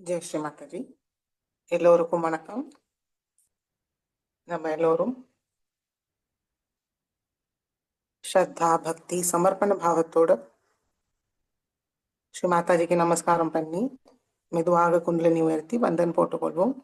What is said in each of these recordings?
ஜெய் ஸ்ரீ மாதாஜி. எல்லோருக்கும் வணக்கம். நம்ம எல்லோரும் ஸ்ரத்தா பக்தி சமர்ப்பண பாவத்தோட ஸ்ரீ மாதாஜிக்கு நமஸ்காரம் பண்ணி மெதுவாக குண்டலினி உயர்த்தி வந்தன் போட்டுக்கொள்வோம்.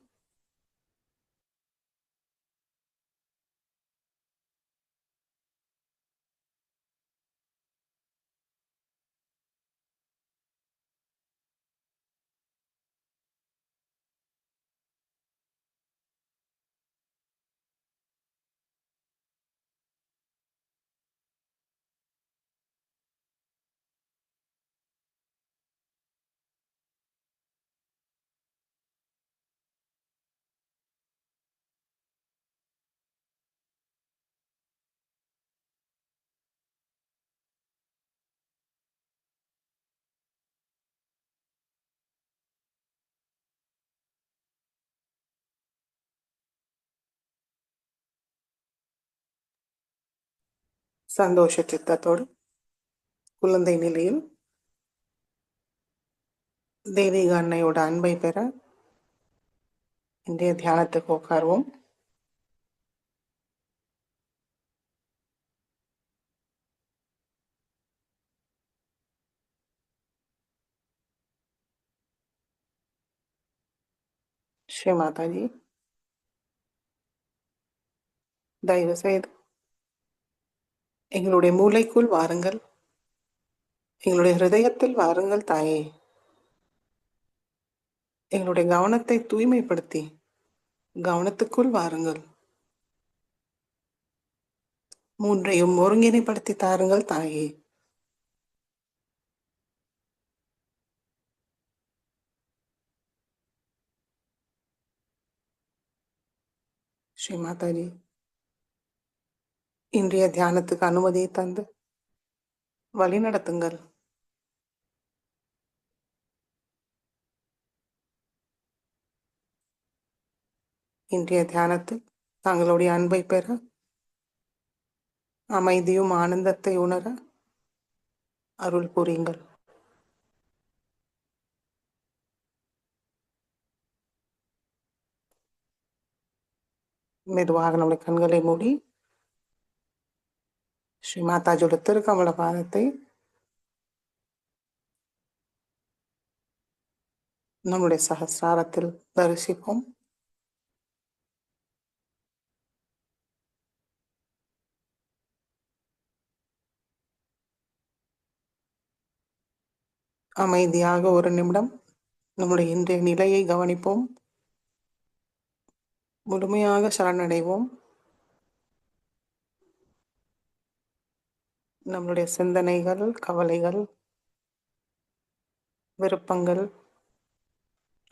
சந்தோஷ சித்தத்தோடு குழந்தை நிலையில் தெய்வீக அன்னையோட அன்பை பெற இன்றைய தியானத்துக்கு உட்காருவோம். ஸ்ரீ மாதாஜி, தயவு செய்து எங்களுடைய மூளைக்குள் வாருங்கள், எங்களுடைய ஹிருதயத்தில் வாருங்கள் தாயே. எங்களுடைய கவனத்தை தூய்மைப்படுத்தி கவனத்துக்குள் வாருங்கள். மூன்றையும் ஒருங்கிணைப்படுத்தி தாருங்கள் தாயே. ஸ்ரீ மாதாஜி, இன்றைய தியானத்துக்கு அனுமதியை தந்து வழி நடத்துங்கள். இன்றைய தியானத்தில் தங்களுடைய அன்பை பெற, அமைதியும் ஆனந்தத்தை உணர அருள் புரியுங்கள். மெதுவாக நம்முடைய கண்களை மூடி ஸ்ரீ மாதாஜியோட திருக்கமல பாதத்தை நம்முடைய சகஸ்ராரத்தில் தரிசிப்போம். அமைதியாக ஒரு நிமிடம் நம்முடைய இன்றைய நிலையை கவனிப்போம். முழுமையாக சரணடைவோம். நம்முடைய சிந்தனைகள், கவலைகள், விருப்பங்கள்,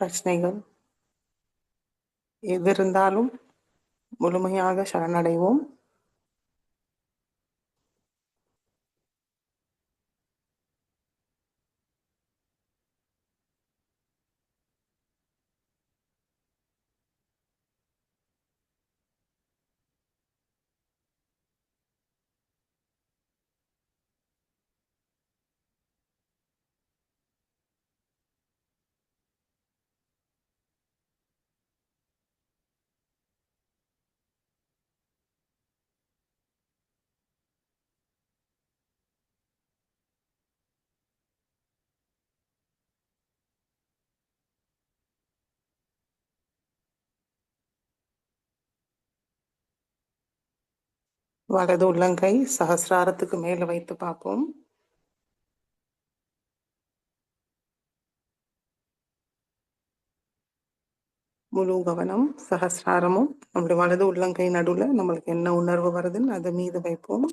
பிரச்சனைகள் எது இருந்தாலும் முழுமையாக சரணடைவோம். வலது உள்ளங்கை சகஸ்ராரத்துக்கு மேல வைத்து பார்ப்போம். முழு கவனம் சகஸ்ராரமும் நம்முடைய வலது உள்ளங்கை நடுவில் நம்மளுக்கு என்ன உணர்வு வருதுன்னு அதை மீது வைப்போம்.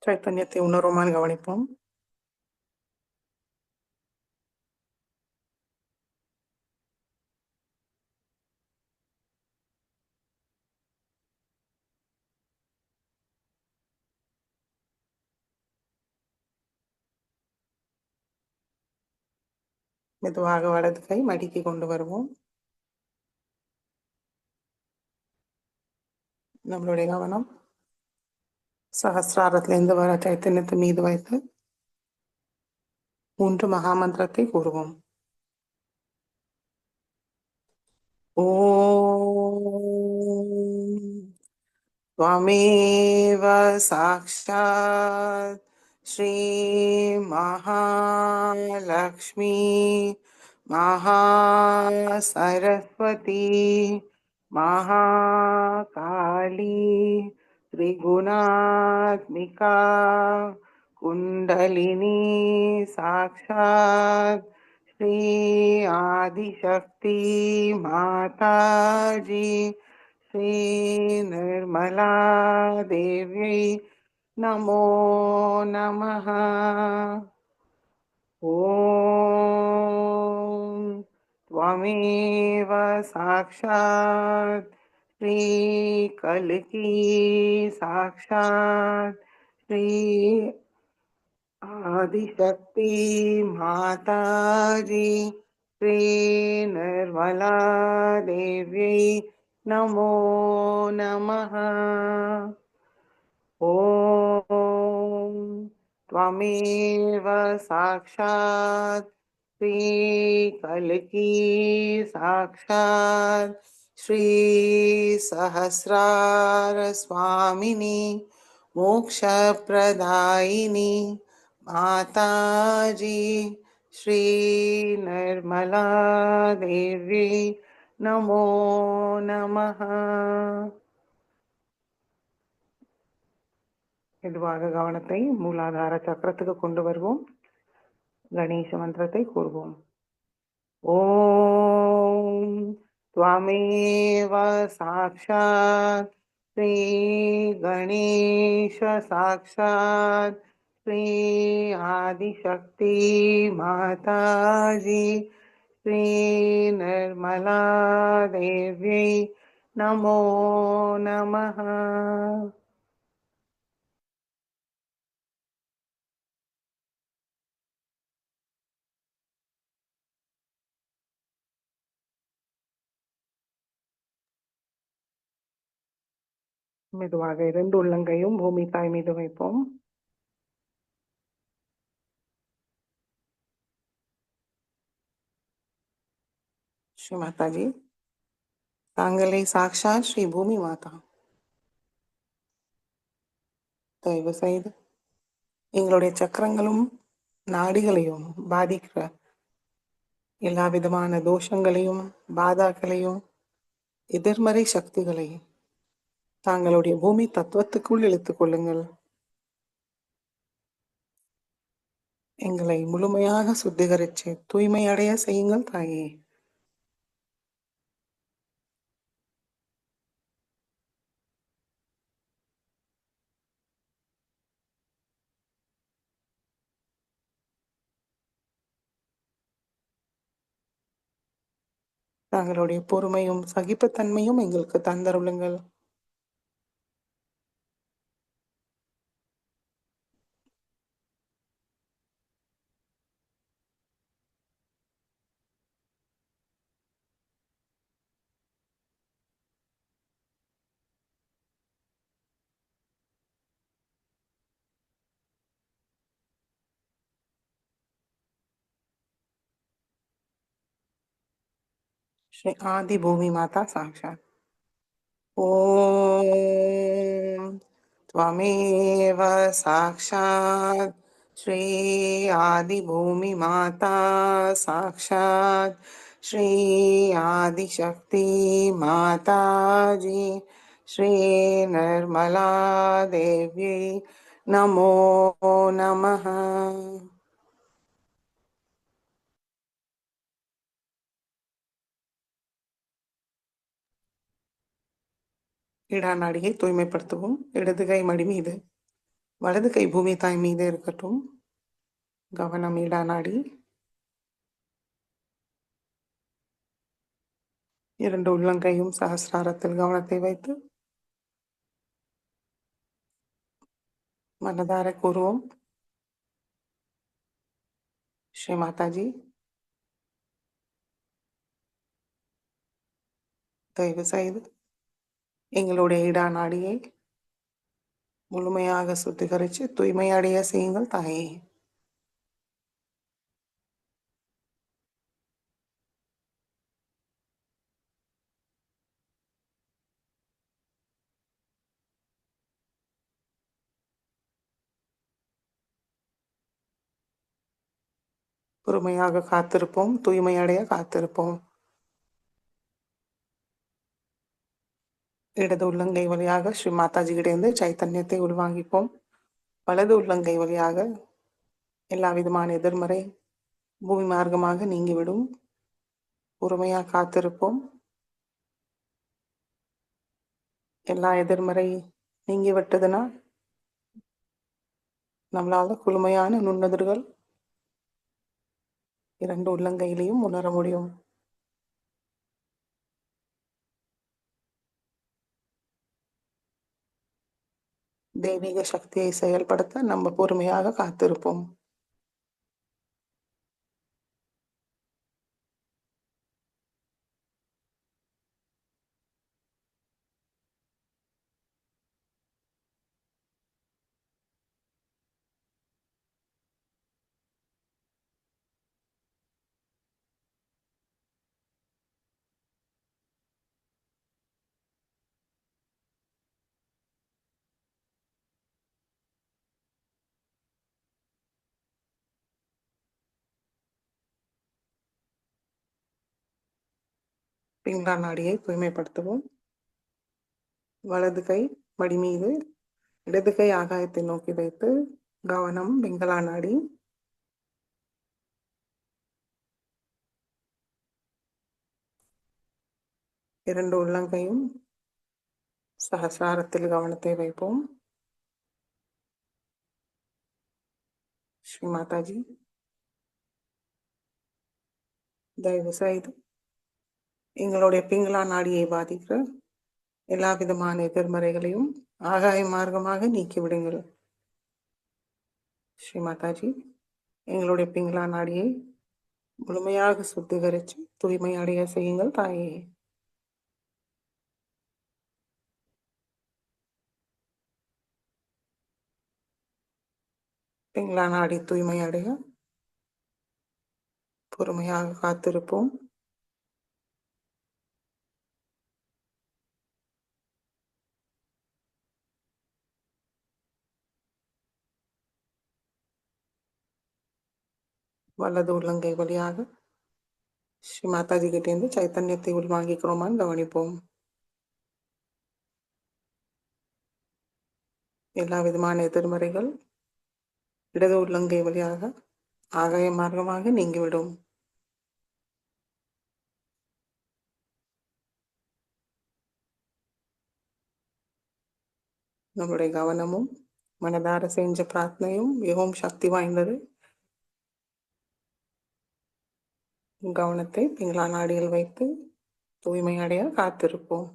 சைத்தன்யத்தை உணர்வுமான்னு கவனிப்போம். மெதுவாக வலது கை மடிக்கி கொண்டு வருவோம். நம்மளுடைய கவனம் சஹஸ்ராரத்திலிருந்து வர சைத்தன்யத்து மீது வைத்து 3 மகாமந்திரத்தை கூறுவோம். ஓம் त्वमेव साक्षात् श्री महालक्ष्मी महासरस्वती महाकाली त्रिगुणात्मिका कुण्डलिनी साक्षात् श्री आदिशक्ति माताजी श्री निर्मला देव्यै नमो नमः. ॐ त्वमेव साक्षात् श्रीकल्की साक्षात् श्री आदिशक्ति माताजी श्री निर्मला देव्यै नमो नमः. ॐ त्वमेव साक्षात् श्रीकल्की साक्षात् श्रीसहस्रारस्वामिनी मोक्षप्रदायिनी माताजी श्री निर्मला देवी नमो नमः. மெதுவாக கவனத்தை மூலாதார சக்கரத்துக்கு கொண்டு வருவோம். கணேச மந்திரத்தை கூறுவோம். ஓம் त्वमेव साक्षात् श्री गणेश साक्षात् श्री आदिशक्ति माताजी श्री निर्मला देव्यै नमो नमः. மெதுவாக 2 உள்ளங்கையும் பூமி தாய் மீது வைப்போம். ஸ்ரீ மாதாஜி, தாங்களே சாக்ஷாத் ஸ்ரீ பூமி மாதா. தயவு செய்து எங்களுடைய சக்கரங்களும் நாடிகளையும் பாதிக்கிற எல்லா விதமான தோஷங்களையும் பாதாக்களையும் எதிர்மறை சக்திகளையும் தாங்களுடைய பூமி தத்துவத்துக்குள் இழுத்துக் கொள்ளுங்கள். எங்களை முழுமையாக சுத்திகரித்து தூய்மை அடைய செய்யுங்கள் தாயே. தாங்களுடைய பொறுமையும் சகிப்புத்தன்மையும் எங்களுக்கு தந்தருளுங்கள். श्री आदि भूमि माता साक्षात्. ओम त्वमेव साक्षात् श्री आदि भूमि माता साक्षात् श्री आदिशक्ति माताजी श्री निर्मला देव्यै नमो नमः. இடா நாடியை தூய்மைப்படுத்துவோம். இடது கை மடி மீது, வலது கை பூமி தாய் மீது இருக்கட்டும். கவனம் இடா நாடி. 2 உள்ளங்கையும் சஹஸ்ராரத்தில் கவனத்தை வைத்து மனதார கூறுவோம். ஸ்ரீ மாதாஜி, தயவு செய்து எங்களுடைய இடா நாடியை முழுமையாக சுத்திகரித்து தூய்மையடைய செய்யுங்கள் தாயே. பொறுமையாக காத்திருப்போம், தூய்மையடைய காத்திருப்போம். இடது உள்ளங்கை வழியாக ஸ்ரீ மாதாஜி கிட்டேருந்து சைத்தன்யத்தை உள்வாங்கிப்போம். வலது உள்ளங்கை வழியாக எல்லா விதமான எதிர்மறை பூமி மார்க்கமாக நீங்கிவிடும். பொறுமையாக காத்திருப்போம். எல்லா எதிர்மறை நீங்கி விட்டதுன்னா நம்மளால குளுமையான நுண்ணுதிர்கள் 2 உள்ளங்கையிலையும் உணர முடியும். தெய்வீக சக்தியை செயல்படுத்த நம்ம பொறுமையாக காத்திருப்போம். பிங்களா நாடியை தூய்மைப்படுத்துவோம். வலது கை மடி மீது, இடது கை ஆகாயத்தை நோக்கி வைத்து கவனம் பிங்களா நாடி. இரண்டு உள்ளங்கையும் சகசாரத்தில் கவனத்தை வைப்போம். ஸ்ரீ மாதாஜி தயவு செய்து எங்களுடைய பிங்களா நாடியை பாதிக்கிற எல்லா விதமான எதிர்மறைகளையும் ஆகாய மார்க்கமாக நீக்கிவிடுங்கள். ஸ்ரீ மாதாஜி எங்களுடைய பிங்களா நாடியை முழுமையாக சுத்திகரித்து தூய்மை அடைய செய்யுங்கள் தாயே. பிங்களா நாடி தூய்மை அடைய பொறுமையாக காத்திருப்போம். வலது உள்ளங்கை வழியாக ஸ்ரீ மாதாஜி கிட்டேருந்து சைத்தன்யத்தை உள்வாங்கிக்கிறோமான்னு கவனிப்போம். எல்லா விதமான எதிர்மறைகள் இடது உள்ளங்கை வழியாக ஆகாய மார்க்கமாக நீங்கிவிடும். நம்முடைய கவனமும் மனதார செஞ்ச பிரார்த்தனையும் மிகவும் சக்தி வாய்ந்தது. கவனத்தை பிங்களா நாடியில் வைத்து தூய்மை அடைய காத்திருப்போம்.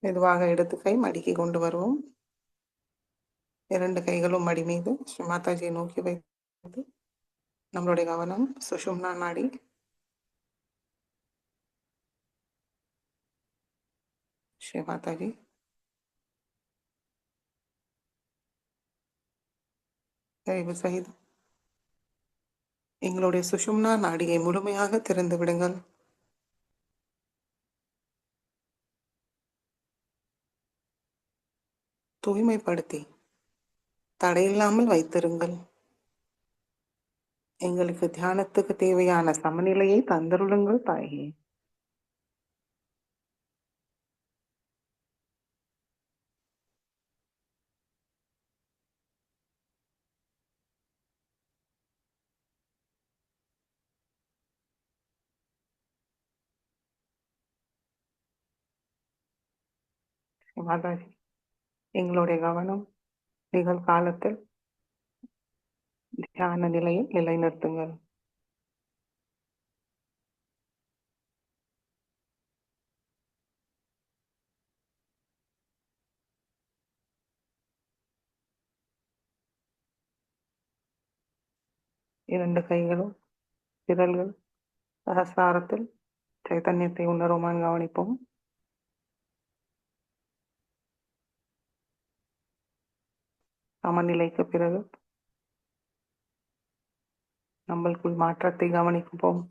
மெதுவாக இடது கை மடிக்கி கொண்டு வருவோம். 2 கைகளும் மடி மீது ஸ்ரீ மாதாஜியை நோக்கி வைத்து நம்மளுடைய கவனம் சுஷும்னா நாடி. ஸ்ரீ மாதாஜி தயவு செய்து எங்களுடைய சுஷும்னா நாடியை முழுமையாக திறந்து விடுங்கள். தூய்மைப்படுத்தி தடையில்லாமல் வைத்திருங்கள். எங்களுக்கு தியானத்துக்கு தேவையான சமநிலையை தந்தருளுங்கள் தாயே. மாதாஜி, எங்களுடைய கவனம் நிகழ்காலத்தில் தியான நிலையில் நிலைநிறுத்துங்கள். இரண்டு கைகளும் விரல்கள் சகசாரத்தில் சைத்தன்யத்தை உணருமான் கவனிப்போம். சமநிலைக்கு பிறகு நம்மளுக்குள் மாற்றத்தை கவனிப்போம்.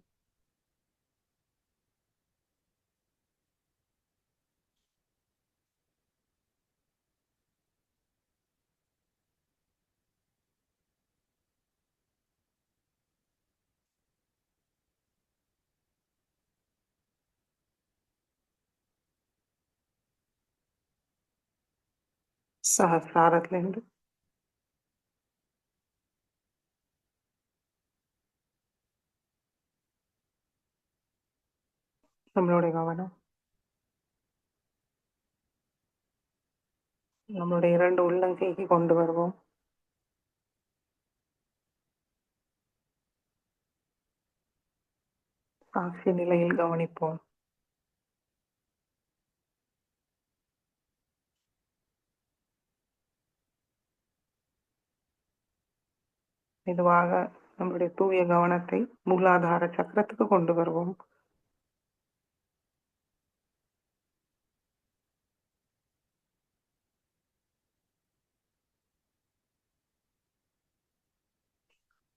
சகசாரத்திலிருந்து நம்மளுடைய கவனம் நம்மளுடைய இரண்டு உள்ளங்கைக்கு கொண்டு வருவோம். சாட்சி நிலையில் கவனிப்போம். மெதுவாக நம்முடைய தூய கவனத்தை மூலாதார சக்கரத்துக்கு கொண்டு வருவோம்.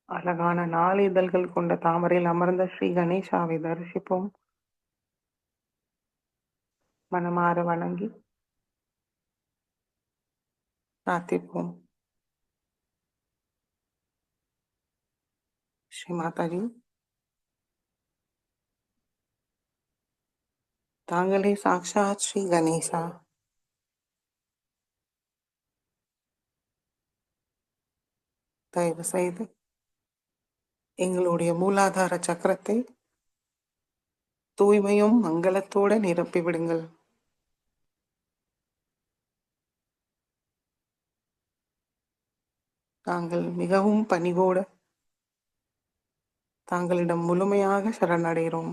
அழகான 4 இதழ்கள் கொண்ட தாமரையில் அமர்ந்த ஸ்ரீ கணேசாவை தரிசிப்போம். மனமாற வணங்கி பிரார்த்திப்போம். ஸ்ரீ மாதாஜி, தாங்களே சாக்ஷாத் ஸ்ரீ கணேசா. தயவு செய்து எங்களுடைய மூலாதார சக்கரத்தை தூய்மையும் மங்களத்தோடு நிரப்பிவிடுங்கள். நாங்கள் மிகவும் பணிவோடு தாங்களிடம் முழுமையாக சரணடைகிறோம்.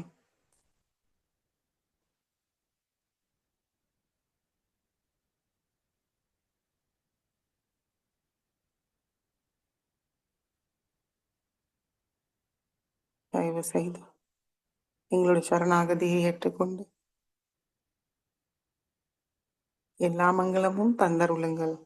தயவு செய்து எங்களுடைய சரணாகதியை ஏற்றுக்கொண்டு எல்லா மங்களமும் தந்தருளுங்கள்.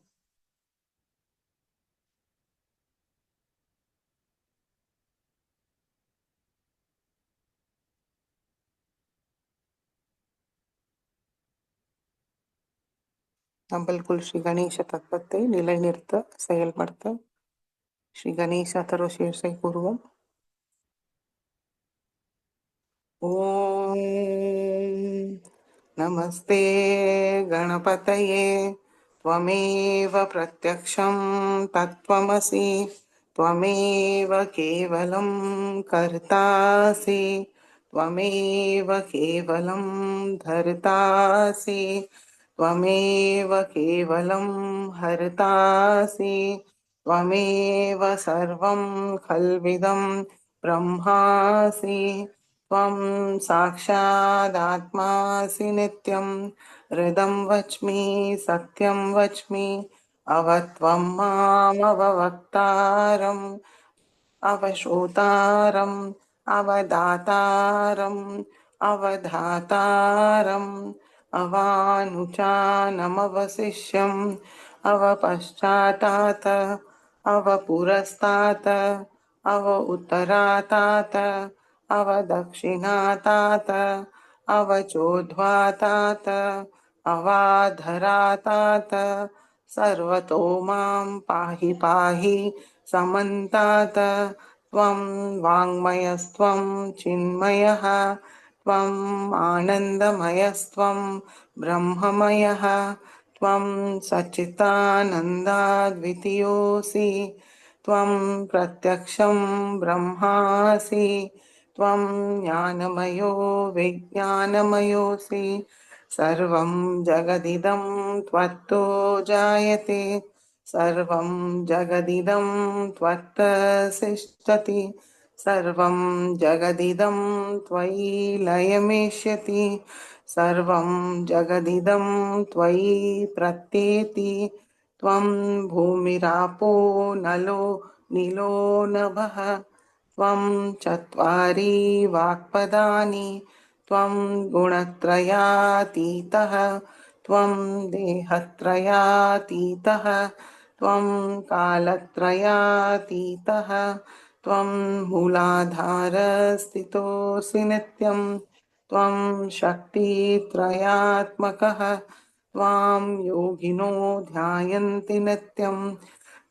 நம்மளுக்குள் ஸ்ரீ கணேச தத்துவத்தை நிலைநிறுத்த செயல்படுத்த ஸ்ரீ கணேச தரோசேஷை கூறுவோம். ஓம் நமஸ்தே கணபதயே त्वमेव प्रत्यक्षं तत्त्वमसि त्वमेव केवलं कर्तासि त्वमेव केवलं धर्तासि त्वमेव केवलं हर्तासि त्वमेव सर्वं खल्विदं ब्रह्मासि त्वं साक्षादात्मासि नित्यं हृदं वच्मि सत्यं वच्मि अवत्वं मामवक्तारम् अवश्रोतारम् अवदातारम् अवधातारम् अवानुचानमवशिष्यम् अवपश्चातात् अवपुरस्तात् अव उत्तरातात् अवदक्षिणातात् अवचोद्ध्वातात् अवाधरातात् सर्वतो मां पाहि पाहि समन्तात् त्वं वाङ्मयस्त्वं चिन्मयः त्वम् आनन्दमयस्त्वं ब्रह्ममयः त्वं सच्चिदानन्दाद्वितीयोऽसि त्वं प्रत्यक्षं ब्रह्मासि त्वं ज्ञानमयो विज्ञानमयोऽसि सर्वं जगदिदं त्वत्तो जायते सर्वं जगदिदं त्वत्तसिष्ठति सर्वं जगदिदं त्वयि लयमेष्यति सर्वं जगदिदं त्वयि प्रत्येति त्वं भूमिरापो नलो नीलो नभः त्वं चत्वारि वाक्पदानि त्वं गुणत्रयातीतः त्वं देहत्रयातीतः त्वं कालत्रयातीतः त्वं मूलाधारस्थितोऽसि नित्यं त्वं शक्तित्रयात्मकः त्वां योगिनो ध्यायन्ति नित्यं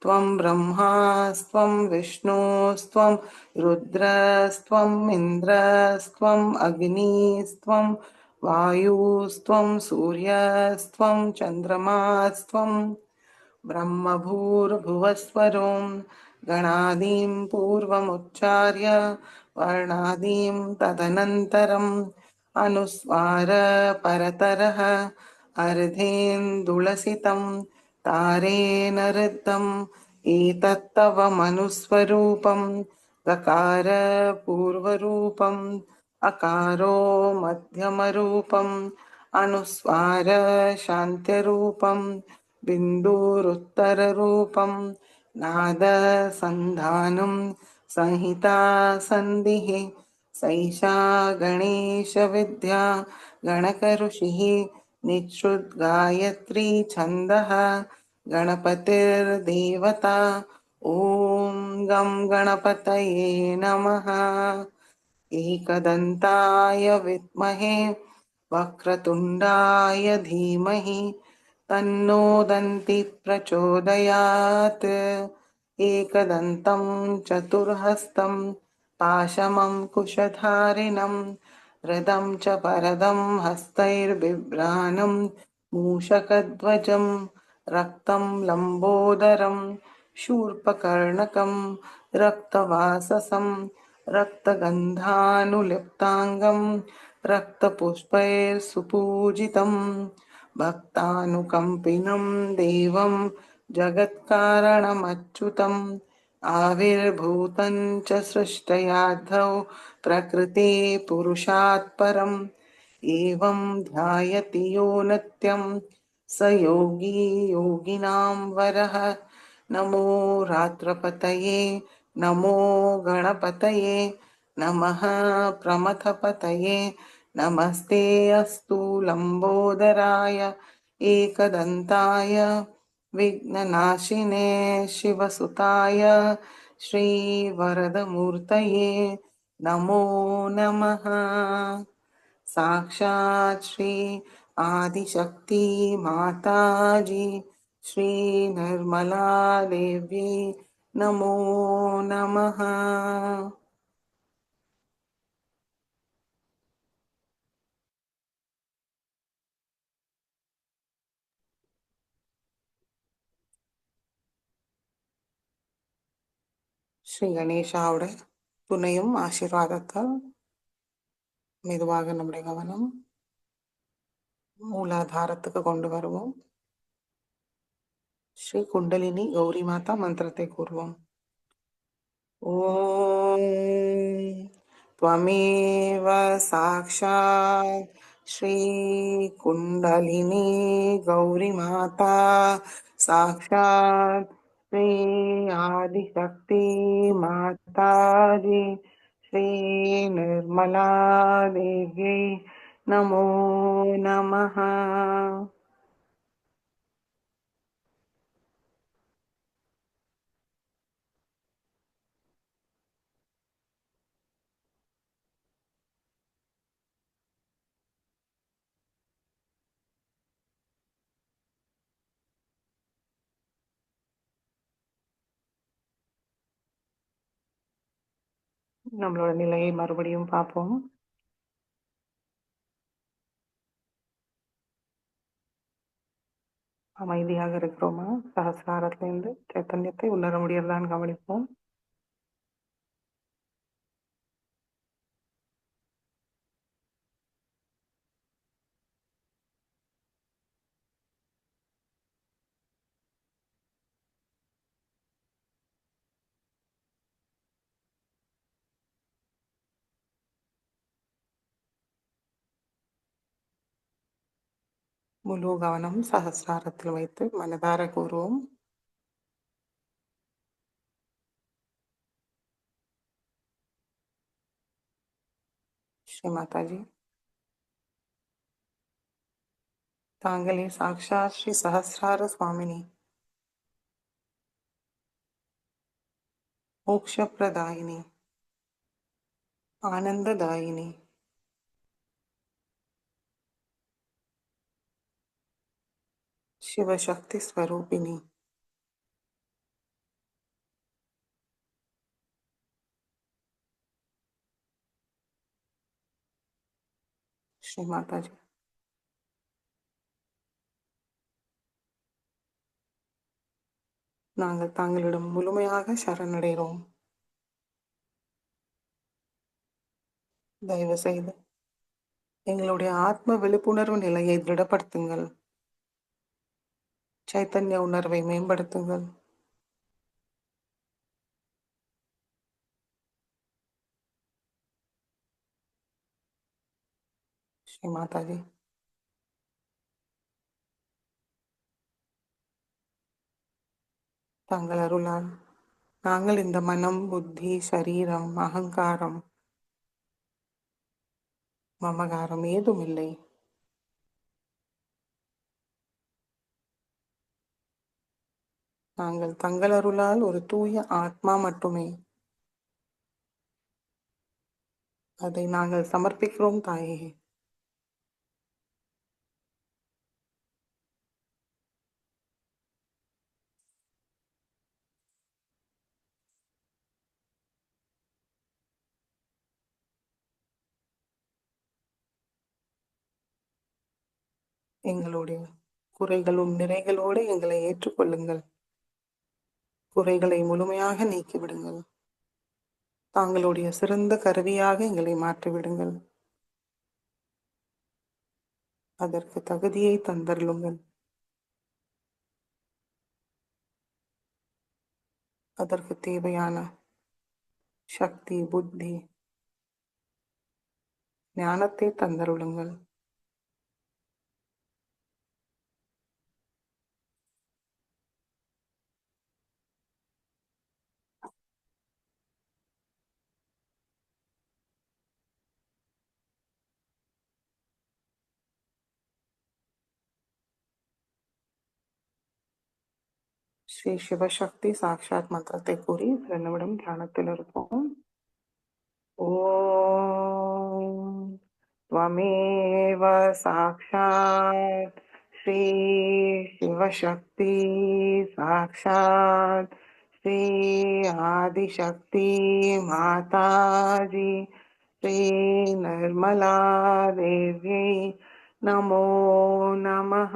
त्वं ब्रह्मास्त्वं विष्णुस्त्वं रुद्रस्त्वम् इन्द्रस्त्वम् अग्निस्त्वं वायुस्त्वं सूर्यस्त्वं चन्द्रमास्त्वं ब्रह्मभूर्भुवस्वरों गणादीं पूर्वमुच्चार्य वर्णादीं तदनन्तरम् अनुस्वार परतरः अर्धेन्दुलसितं तारेण ऋद्धम् एतत्तव मनुस्वरूपं गकार पूर्वरूपम् अकारो मध्यमरूपम् अनुस्वार शान्त्यरूपम् बिन्दुरुत्तररूपम् नादसन्धानं संहिता सन्धिः सैषा गणेशविद्या गणकऋषिः निःश्रुतगायत्री छन्दः गणपतिर्देवता ॐ गं गणपतये नमः एकदन्ताय विद्महे वक्रतुण्डाय धीमहि तन्नो दन्ति प्रचोदयात् एकदन्तं चतुर्हस्तं पाशमङ्कुशधारिणं रदं च परदं हस्तैर्बिभ्राणं मूषकध्वजं रक्तं लम्बोदरं शूर्पकर्णकं रक्तवाससं रक्तगन्धानुलिप्ताङ्गं रक्तपुष्पैर्सुपूजितं भक्तानुकम्पिनं देवं जगत्कारणमच्युतम् आविर्भूतं च सृष्टयाद्धौ प्रकृते पुरुषात् परम् एवं ध्यायति यो नित्यं स योगी योगिनां वरः नमो रात्रपतये नमो गणपतये नमः प्रमथपतये नमस्ते अस्तु लम्बोदराय एकदन्ताय विघ्ननाशिने शिवसुताय श्रीवरदमूर्तये नमो नमः साक्षात् श्री आदिशक्ति माताजी श्री निर्मला देवी नमो नमः ஸ்ரீ கணேஷாவோட துணையும் ஆசீர்வாதத்தால் மெதுவாக நம்முடைய கவனம் மூலாதாரத்துக்கு கொண்டு வருவோம். ஸ்ரீ குண்டலினி கௌரி மாதா மந்திரத்தை கூறுவோம். ஓம் त्वमेव साक्षात् श्री कुण्डलिनी गौरीमाता साक्षात् श्री आदिशक्ति माताजी श्री निर्मला देवी नमो नमः நம்மளோட நிலையை மறுபடியும் பார்ப்போம். அமைதியாக இருக்கிறோமா? சகசிராரத்திலிருந்து சைத்தன்யத்தை உணர முடியறதான்னு கவனிப்போம். முழு கவனம் சஹஸ்ராரத்தில் வைத்து மனதார கூறுவோம். ஸ்ரீ மாதாஜி, தாங்களே சாக்ஷாத் ஸ்ரீ சஹஸ்ரார சுவாமினி, மோக்ஷப்பிரதாயினி, ஆனந்ததாயினி, சிவசக்தி ஸ்வரூபிணி, ஸ்ரீ மாதாஜி, நாங்கள் தாங்களிடம் முழுமையாக சரணடைகிறோம். தயவு செய்து எங்களுடைய ஆத்ம விழிப்புணர்வு நிலையை திருடப்படுத்துங்கள். சைத்தன்ய உணர்வை மேம்படுத்துங்கள். ஸ்ரீ மாதாஜி, தங்கள் அருளால் நாங்கள் இந்த மனம், புத்தி, சரீரம், அகங்காரம், மமகாரம் ஏதும் இல்லை. நாங்கள் தங்கள் அருளால் ஒரு தூய ஆத்மா மட்டுமே. அதை நாங்கள் சமர்ப்பிக்கிறோம் தாயே. எங்களுடைய குறைகளும் நிறைகளோடு எங்களை ஏற்றுக்கொள்ளுங்கள். குறைகளை முழுமையாக நீக்கிவிடுங்கள். தாங்களுடைய சிறந்த கருவியாக எங்களை மாற்றிவிடுங்கள். அதற்கு தகுதியை தந்தருளுங்கள். அதற்கு தேவையான சக்தி, புத்தி, ஞானத்தை தந்தருளுங்கள். ஸ்ரீ சிவசக்தி சாக்ஷாத் மந்திரத்தை கூறி 2 நிமிடம் தியானத்தில் இருப்போம். ஓம் त्वमेव साक्षात् श्री शिवशक्ति साक्षात् श्री आदिशक्ति माताजी श्री निर्मला देव्यै नमो नमः.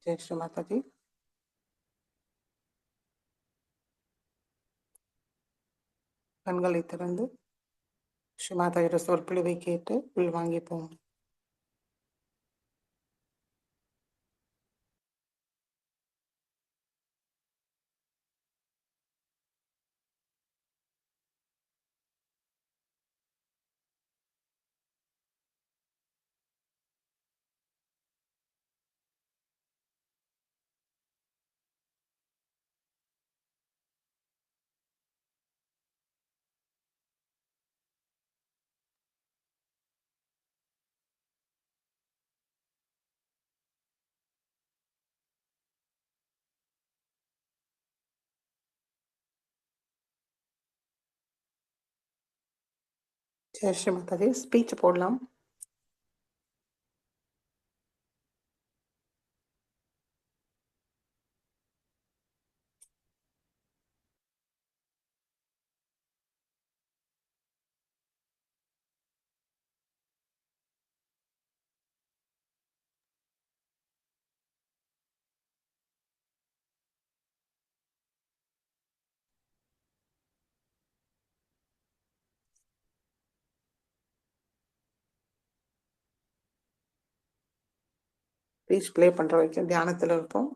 जय श्री माता जी. கண்களை திறந்து ஸ்ரீ மாதாவோட சொற்பொழிவை கேட்டு உள்வாங்கிப்போம். சரி ஸ்ரீ மாதாஜி, ஸ்பீச் போடலாம். ஸ்பீச் ப்ளே பண்ற வரைக்கும் தியானத்துல இருப்போம்.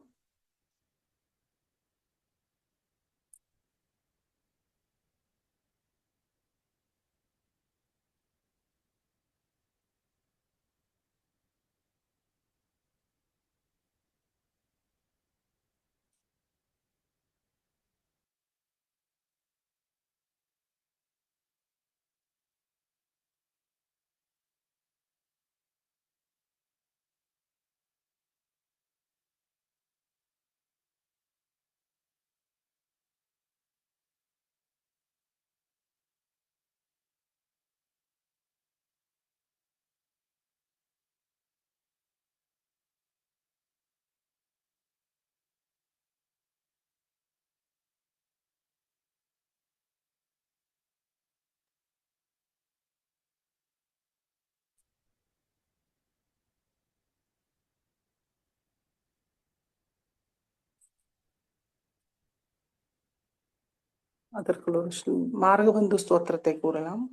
அதற்குள் ஒரு மார்கபந்து ஸ்தோத்திரத்தை கூறலாம்.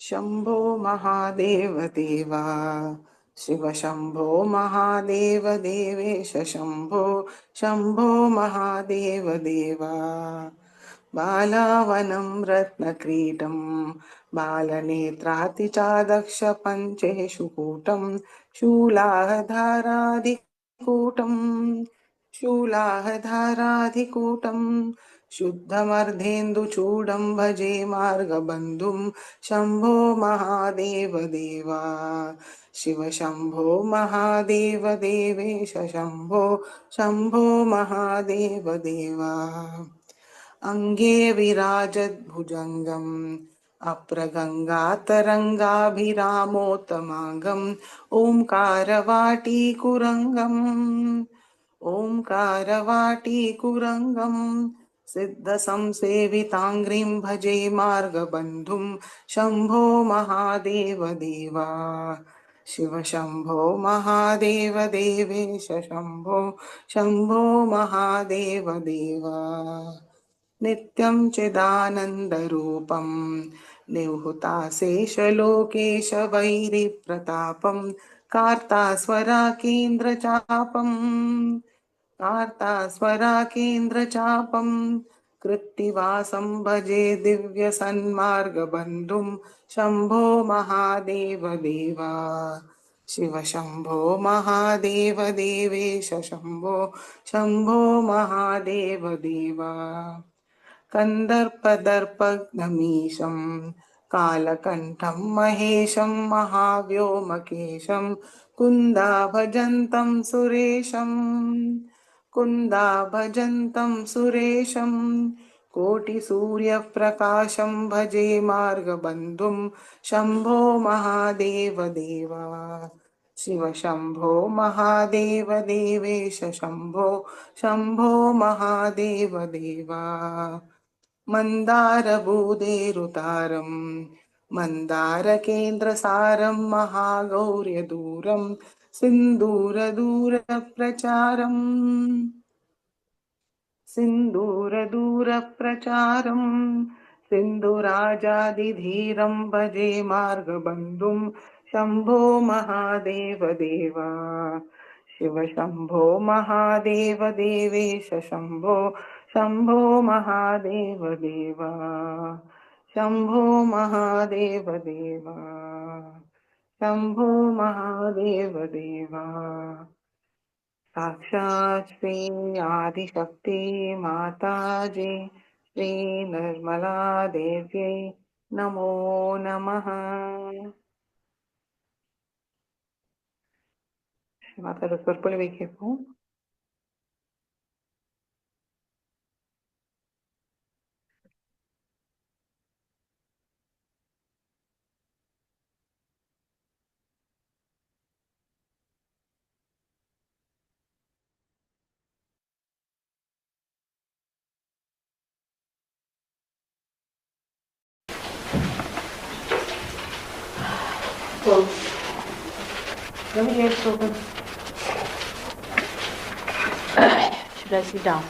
शम्भो महादेव देवा शिव शम्भो महादेव देवेश शम्भो शम्भो महादेव देवा बालावनं रत्नक्रीडं बालनेत्रातिचादक्ष पञ्चेषु कूटं शूलाहधाराधिकूटं शुद्धमर्धेन्दुचूडं भजे मार्गबन्धुं शम्भो महादेव देवा शिव शम्भो महादेव देवेश शम्भो शम्भो महादेव देवा अङ्गे विराजद्भुजङ्गम् अप्रगङ्गातरङ्गाभिरामोत्तमाङ्गम् ओङ्कारवाटीकुरङ्गम् सिद्धसंसेविताङ्घ्रिं भजे मार्गबन्धुं शम्भो महादेव देवा शिव शम्भो महादेव देवेश शम्भो शम्भो महादेव देवा नित्यं चिदानन्दरूपं निवृताशेषलोकेश वैरिप्रतापं कार्तास्वराकेन्द्रचापं कृत्तिवासं भजे दिव्यसन्मार्गबन्धुं शम्भो महादेव देवा शिव शम्भो महादेव देवेश शम्भो शम्भो महादेव देवा कन्दर्पदर्पघ्नमीशं कालकण्ठं महेशं महाव्योमकेशं कुन्दाभजन्तं सुरेशं कोटिसूर्यप्रकाशं भजे मार्गबन्धुं शम्भो महादेव देवा शिव शम्भो महादेव देवेश शम्भो शम्भो महादेव देवा मन्दारभूदेरुतारं मन्दारकेन्द्रसारं महागौर्यदूरं सिन्दूरदूरप्रचारं सिन्धुराजादिधीरं भजे मार्गबन्धुं शम्भो महादेव देवा शिव शम्भो महादेव देवेश शम्भो शम्भो महादेव देवा शम्भो महादेव देवा शम्भो महादेव देवा साक्षात् श्री आदिशक्ति माताजी श्री निर्मला देव्यै नमो नमः. மாதோட சொற்பொழிவை கேட்போம். Let me get open. Should I sit down?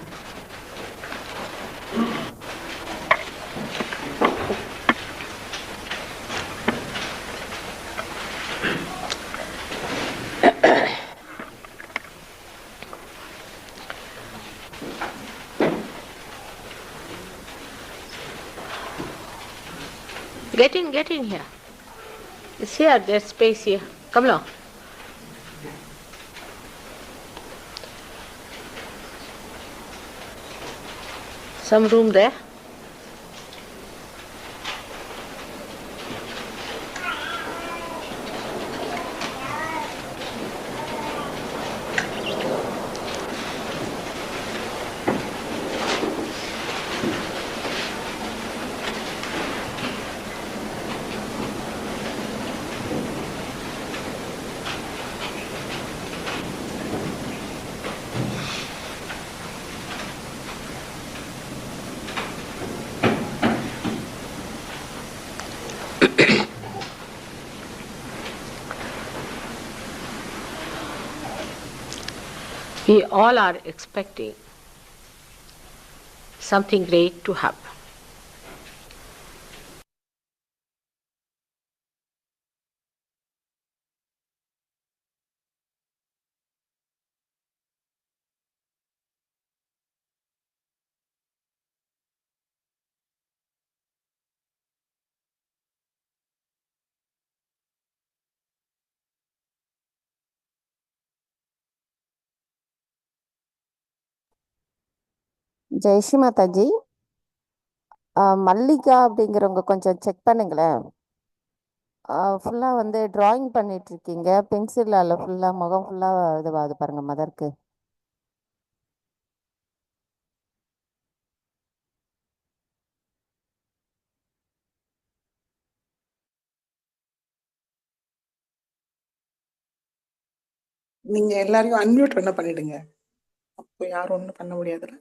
Get in here. It's here, there's space here. Come along. Some room there. We all are expecting something great to happen. Jayashree Mataji, Mallika அப்படிங்கிறவங்க கொஞ்சம் செக் பண்ணுங்களேன். ஃபுல்லாக வந்து ட்ராயிங் பண்ணிட்டு இருக்கீங்க, பென்சிலால் ஃபுல்லாக முகம் ஃபுல்லாக இதுவாகுது பாருங்க மதருக்கு. நீங்க எல்லாரையும் அன்மியூட் பண்ண பண்ணிடுங்க. அப்போ யாரும் ஒன்றும் பண்ண முடியாதுல்ல.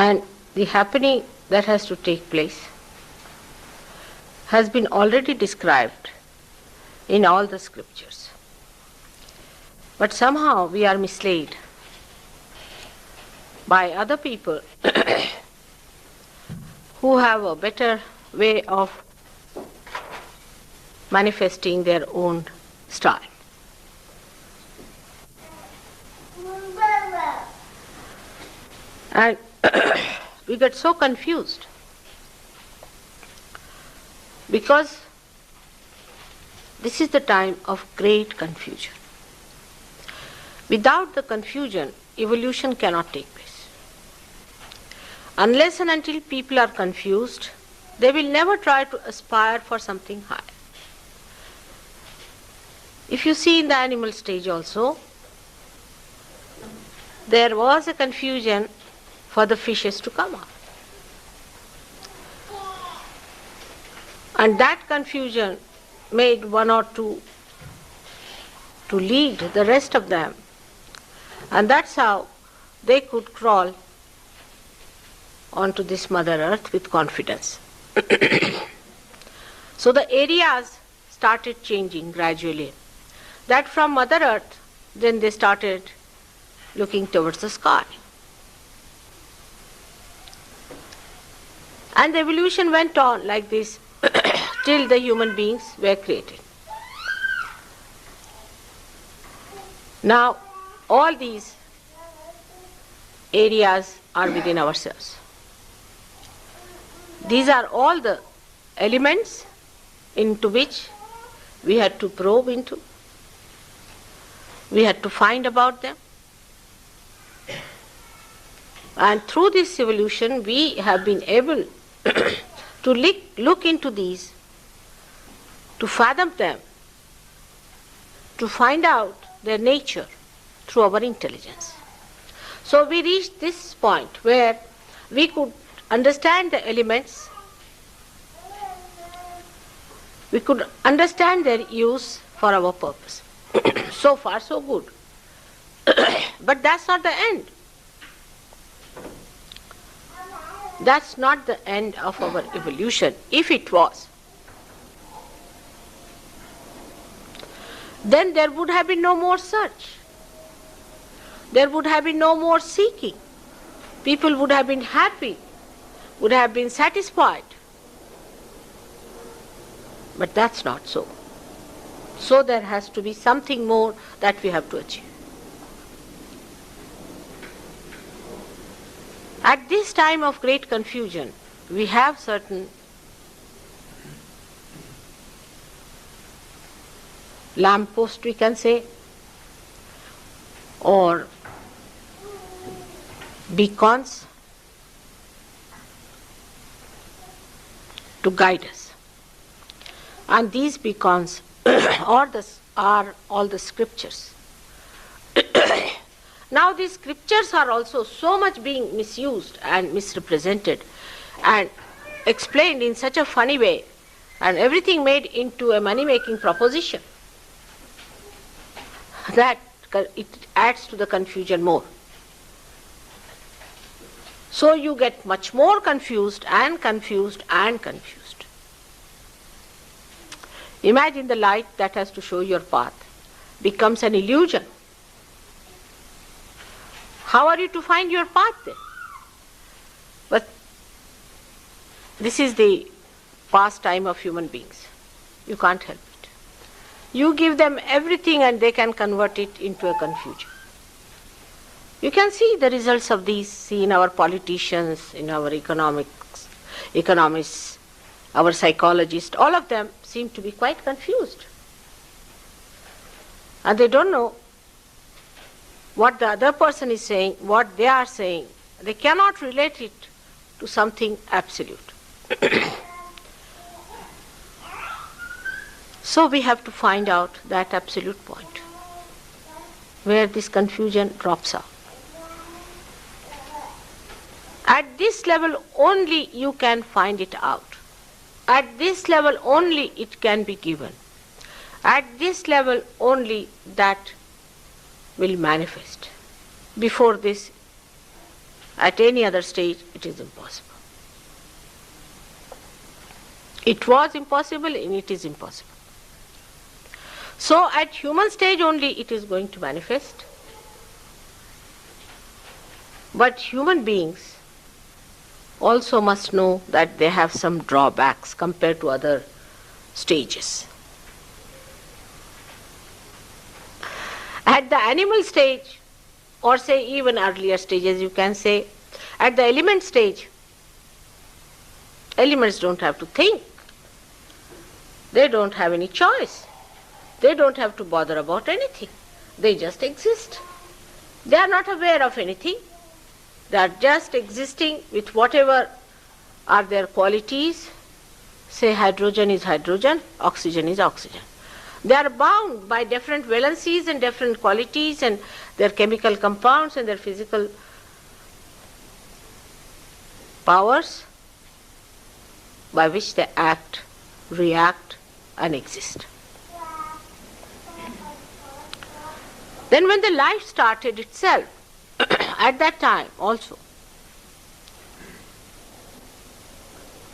And the happening that has to take place has been already described in all the scriptures. But somehow we are misled by other people who have a better way of manifesting their own style. And we get so confused because this is the time of great confusion. Without the confusion, evolution cannot take place. Unless and until people are confused, they will never try to aspire for something higher. If you see in the animal stage also, there was a confusion for the fishes to come up. And that confusion made one or two to lead the rest of them. And that's how they could crawl onto this Mother Earth with confidence. So the areas started changing gradually. that from Mother Earth, then they started looking towards the sky. And the evolution went on like this till the human beings were created. Now, all these areas are within ourselves. These are all the elements into which we had to probe into. We had to find about them. And through this evolution, we have been able to look into these, to fathom them, to find out their nature through our intelligence. So we reached this point where we could understand the elements, we could understand their use for our purpose. So far, so good. But that's not the end. That's not the end of our evolution. If it was, then there would have been no more search. There would have been no more seeking. People would have been happy, would have been satisfied. But that's not so. So there has to be something more that we have to achieve. At this time of great confusion, we have certain lampposts, we can say, or beacons to guide us. And these beacons are all the scriptures. Now these scriptures are also so much being misused and misrepresented and explained in such a funny way, and everything made into a money-making proposition, that it adds to the confusion more. So you get much more confused and confused and confused. Imagine the light that has to show your path becomes an illusion. How are you to find your path then? But this is the pastime of human beings. You can't help it. You give them everything and they can convert it into a confusion. You can see the results of these, see in our politicians, in our economists, our psychologists, all of them seem to be quite confused. And they don't know what the other person is saying, what they are saying. They cannot relate it to something absolute. So we have to find out that absolute point where this confusion drops out. At this level only you can find it out. At this level only it can be given. At this level only that will manifest. Before this, at any other stage, it is impossible. It was impossible and it is impossible. So at human stage only it is going to manifest. But human beings also must know that they have some drawbacks compared to other stages. At the animal stage, or say even earlier stages, you can say, at the element stage, elements don't have to think. They don't have any choice. They don't have to bother about anything. They just exist. They are not aware of anything. They are just existing with whatever are their qualities. Say hydrogen is hydrogen, oxygen is oxygen. They are bound by different valencies and different qualities and their chemical compounds and their physical powers by which they act, react, and exist. Then when the life started itself, at that time also,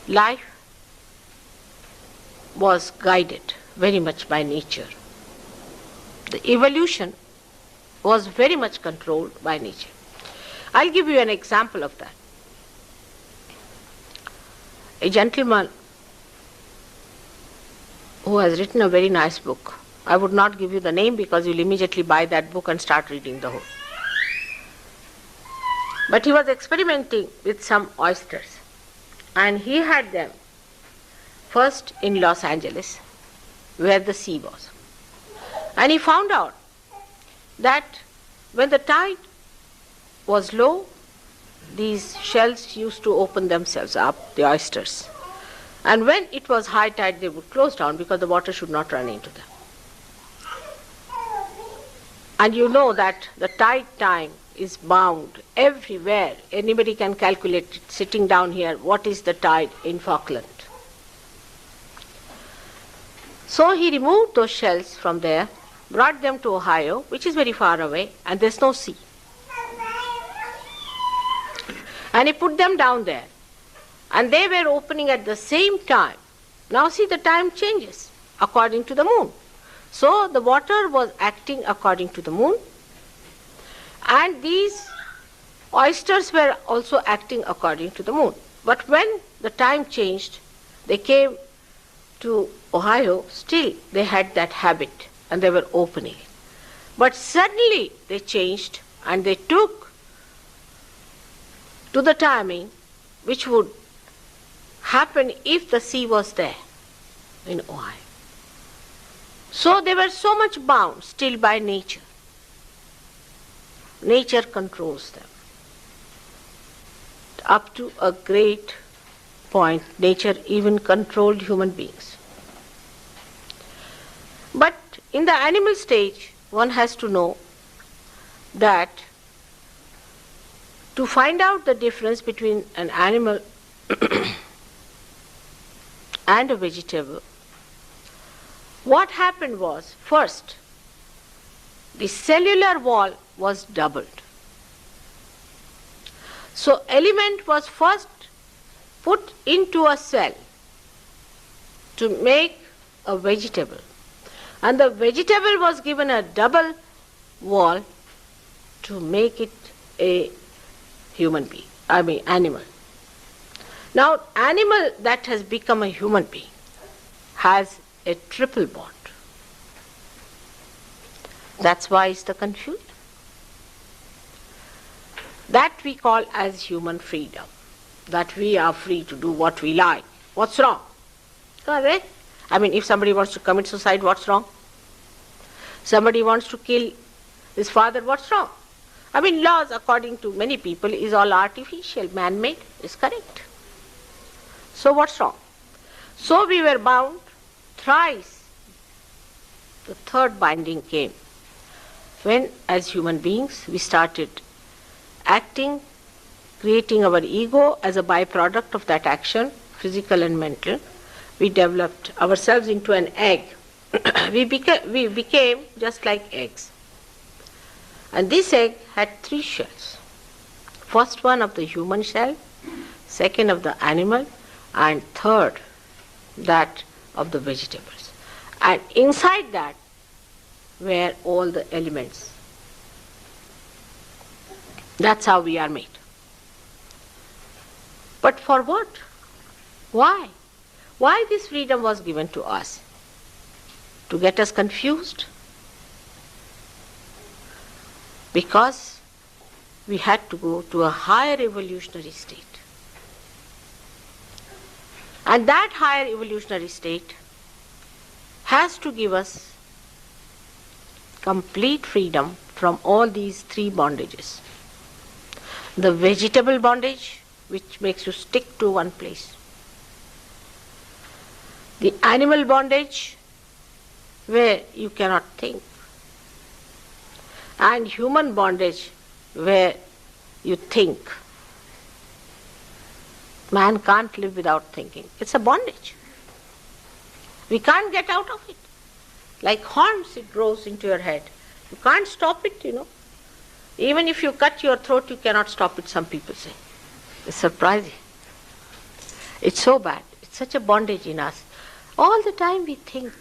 life was guided very much by nature. the evolution was very much controlled by nature. I'll give you an example of that. A gentleman who has written a very nice book. I would not give you the name because you'll immediately buy that book and start reading the whole. But he was experimenting with some oysters, and he had them first in Los Angeles, where the sea was. And he found out that when the tide was low, these shells used to open themselves up, the oysters. And when it was high tide, they would close down because the water should not run into them. And you know that the tide time is bound everywhere. Anybody can calculate it, sitting down here, what is the tide in Falkland. So he removed those shells from there, brought them to Ohio, which is very far away, and there's no sea. And he put them down there. And they were opening at the same time. Now see, the time changes according to the moon. So the water was acting according to the moon, and these oysters were also acting according to the moon. But when the time changed, they came to Ohio, still they had that habit and they were opening. But suddenly they changed and they took to the timing which would happen if the sea was there in Ohio. So they were so much bound still by nature. Nature controls them. Up to a great point, nature even controlled human beings. But in the animal stage, one has to know that to find out the difference between an animal and a vegetable, what happened was, first, the cellular wall was doubled. So element was first put into a cell to make a vegetable. And the vegetable was given a double wall to make it a human being, animal. Now, animal that has become a human being has a triple bond. That's why it's the confusion. That we call as human freedom. That we are free to do what we like. What's wrong? Correct? If somebody wants to commit suicide, what's wrong? Somebody wants to kill his father, what's wrong? Laws, according to many people, is all artificial, man-made, is correct. So what's wrong? So we were bound thrice. The third binding came when, as human beings, we started acting, creating our ego as a byproduct of that action, physical and mental. We developed ourselves into an egg. we became just like eggs. And this egg had 3 shells. First one of the human shell, second of the animal, and third that of the vegetables. And inside that were all the elements. That's how we are made. But for what? Why? Why this freedom was given to us? To get us confused? Because we had to go to a higher evolutionary state. And that higher evolutionary state has to give us complete freedom from all these 3 bondages. The vegetable bondage, which makes you stick to one place. The animal bondage, where you cannot think. And human bondage, where you think. Man can't live without thinking. It's a bondage. We can't get out of it. Like horns, it grows into your head. You can't stop it, Even if you cut your throat, you cannot stop it, some people say. It's surprising. It's so bad. It's such a bondage in us. All the time we think.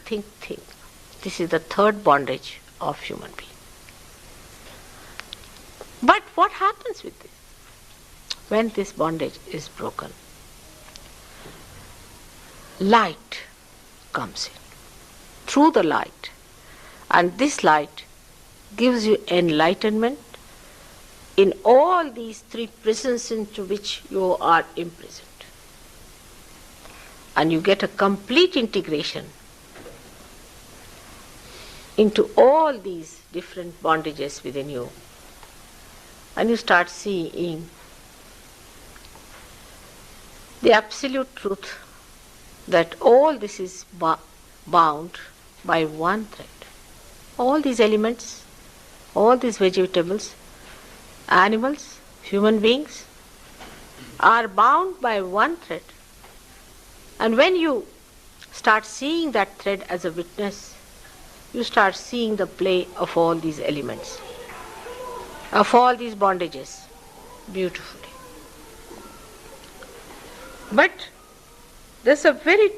This is the third bondage of human being. But what happens with this? When this bondage is broken, light comes in through the light, and this light gives you enlightenment in all these three prisons into which you are imprisoned. And you get a complete integration into all these different bondages within you. And you start seeing the absolute truth that all this is bound by one thread. All these elements, all these vegetables, animals, human beings are bound by one thread. And when you start seeing that thread as a witness, you start seeing the play of all these elements, of all these bondages, beautifully. But there's a very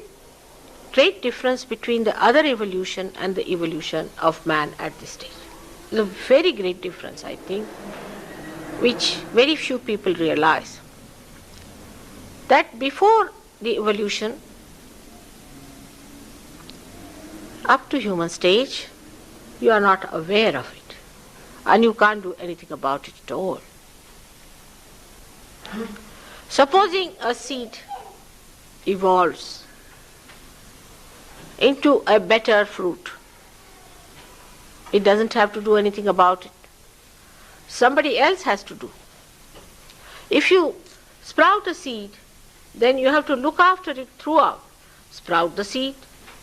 great difference between the other evolution and the evolution of man at this stage. There's a very great difference, I think, which very few people realize. That before the evolution, up to human stage, you are not aware of it, and you can't do anything about it at all. Supposing a seed evolves into a better fruit, it doesn't have to do anything about it. Somebody else has to do. If you sprout a seed, then you have to look after it throughout. Sprout the seed,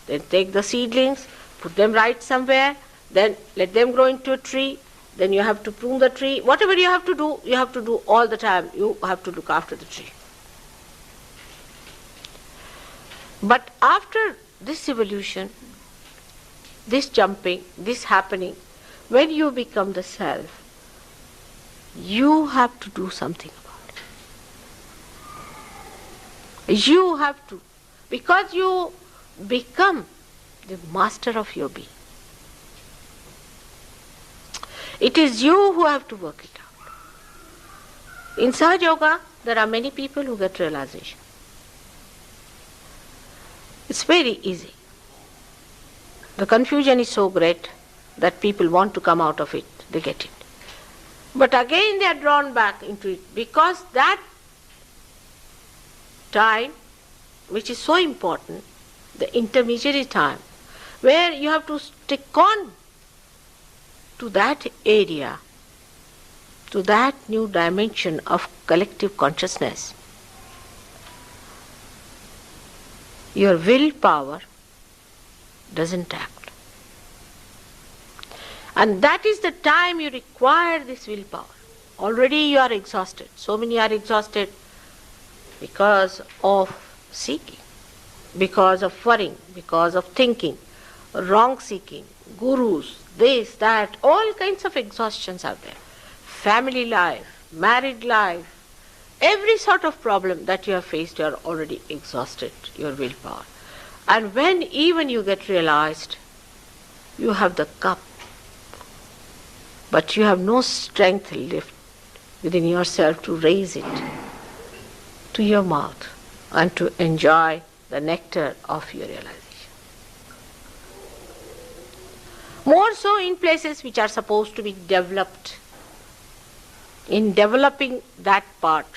then take the seedlings, put them right somewhere, then let them grow into a tree, then you have to prune the tree. Whatever you have to do all the time. You have to look after the tree. But after this evolution, this jumping, this happening, when you become the self, you have to do something about it. You have to, because you become the master of your being. It is you who have to work it out. In Sahaj Yoga, there are many people who get realization. It's very easy. The confusion is so great that people want to come out of it, they get it. But again they are drawn back into it, because that time, which is so important, the intermediary time, where you have to stick on to that area, to that new dimension of collective consciousness, your willpower doesn't act. And that is the time you require this willpower. Already you are exhausted. So many are exhausted because of seeking, because of worrying, because of thinking, wrong seeking, gurus, this, that, all kinds of exhaustions are there. Family life, married life, every sort of problem that you have faced, you are already exhausted, your willpower. And when even you get realized, you have the cup, but you have no strength left within yourself to raise it to your mouth and to enjoy the nectar of your realization. More so in places which are supposed to be developed. In developing that part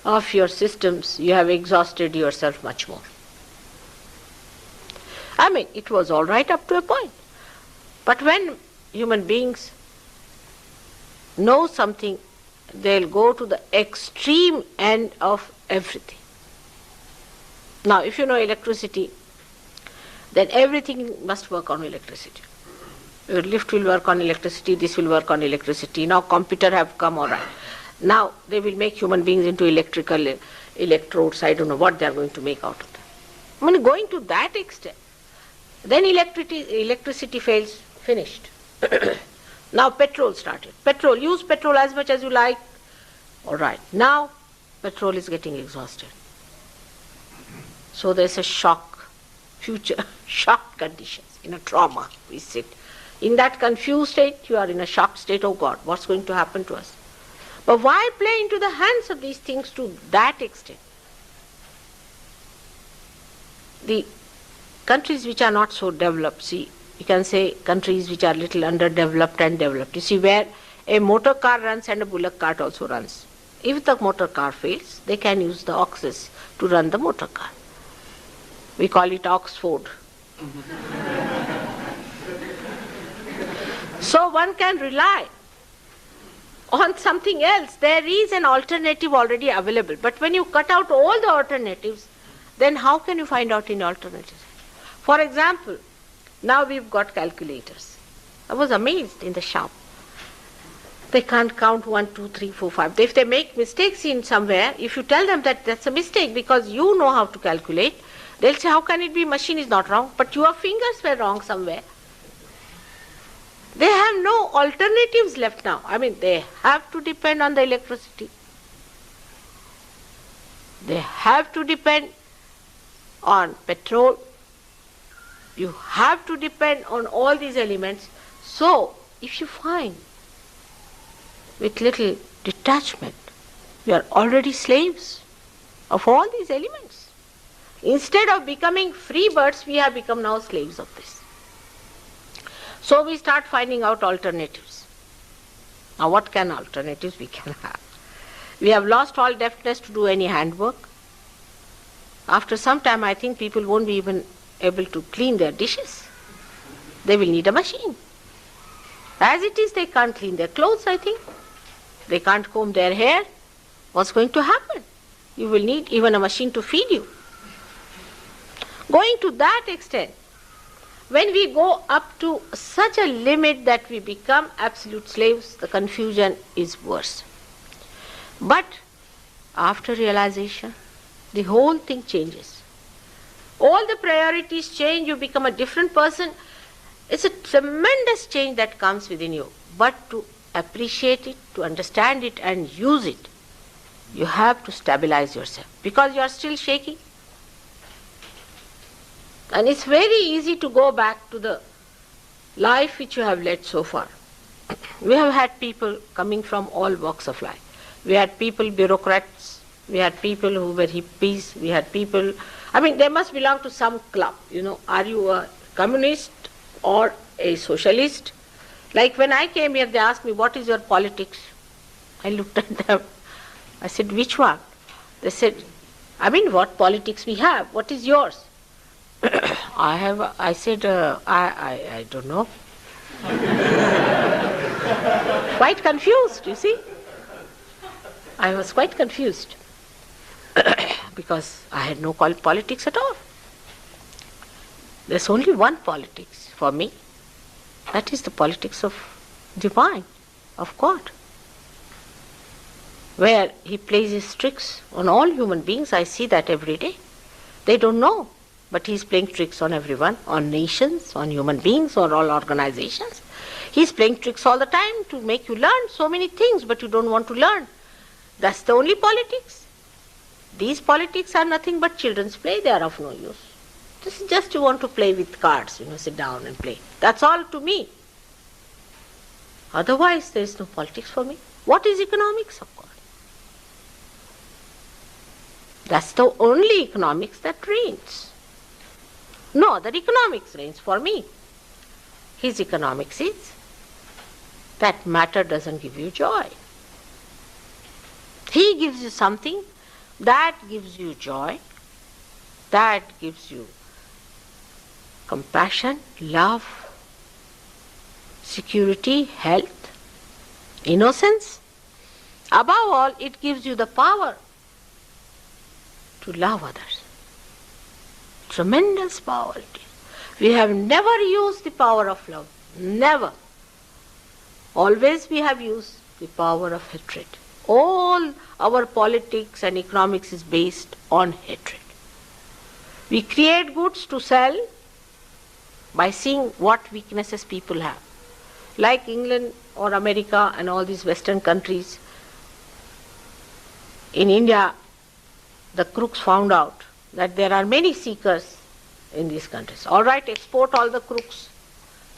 of your systems, you have exhausted yourself much more. I mean, it was all right up to a point. But when human beings know something, they'll go to the extreme end of everything. Now, if you know electricity, then everything must work on electricity. Your lift will work on electricity, this will work on electricity. Now computer have come, all right. Now they will make human beings into electrical electrodes. I don't know what they are going to make out of them. I mean, going to that extent, then electricity fails, finished. Now petrol started. Petrol, use petrol as much as you like. All right. Now petrol is getting exhausted. So there's a shock, future shock conditions, in a trauma, we sit. In that confused state, you are in a shocked state, oh God, what's going to happen to us? But why play into the hands of these things to that extent? The countries which are not so developed, see, you can say countries which are little underdeveloped and developed. You see, where a motor car runs and a bullock cart also runs. If the motor car fails, they can use the oxes to run the motor car. We call it Oxford. So one can rely on something else. There is an alternative already available. But when you cut out all the alternatives, then how can you find out any alternatives? For example, now we've got calculators. I was amazed in the shop. They can't count 1, 2, 3, 4, 5. If they make mistakes in somewhere, if you tell them that that's a mistake because you know how to calculate, they'll say, how can it be? Machine is not wrong, but your fingers were wrong somewhere. They have no alternatives left now. I mean, they have to depend on the electricity. They have to depend on petrol. You have to depend on all these elements. So, if you find with little detachment, we are already slaves of all these elements. Instead of becoming free birds, we have become now slaves of this. So we start finding out alternatives. Now what can alternatives we can have? We have lost all deftness to do any handwork. After some time, I think people won't be even able to clean their dishes. They will need a machine. As it is, they can't clean their clothes, I think. They can't comb their hair. What's going to happen? You will need even a machine to feed you. Going to that extent, when we go up to such a limit that we become absolute slaves, the confusion is worse. But after realization, the whole thing changes. All the priorities change, you become a different person. It's a tremendous change that comes within you. But to appreciate it, to understand it and use it, you have to stabilize yourself because you are still shaking. And it's very easy to go back to the life which you have led so far. We have had people coming from all walks of life. We had people, bureaucrats, we had people who were hippies, we had people, I mean, they must belong to some club. You know, are you a communist or a socialist? Like when I came here, they asked me, what is your politics? I looked at them. I said, which one? They said, I mean, what politics we have? What is yours? I said, I don't know. Quite confused, you see. I was quite confused because I had no politics at all. There's only one politics for me. That is the politics of divine, of God, where He plays His tricks on all human beings. I see that every day. They don't know, but He's playing tricks on everyone, on nations, on human beings, on all organizations. He's playing tricks all the time to make you learn so many things, but you don't want to learn. That's the only politics. These politics are nothing but children's play. They are of no use. This is just you want to play with cards, sit down and play. That's all to me. Otherwise, there is no politics for me. What is economics of God? That's the only economics that reigns. No other economics reigns for me. His economics is that matter doesn't give you joy. He gives you something that gives you joy, that gives you compassion, love, security, health, innocence. Above all, it gives you the power to love others. Tremendous power it is. We have never used the power of love. Never. Always we have used the power of hatred. All our politics and economics is based on hatred. We create goods to sell by seeing what weaknesses people have. Like England or America and all these Western countries. In India, the crooks found out that there are many seekers in these countries. All right, export all the crooks.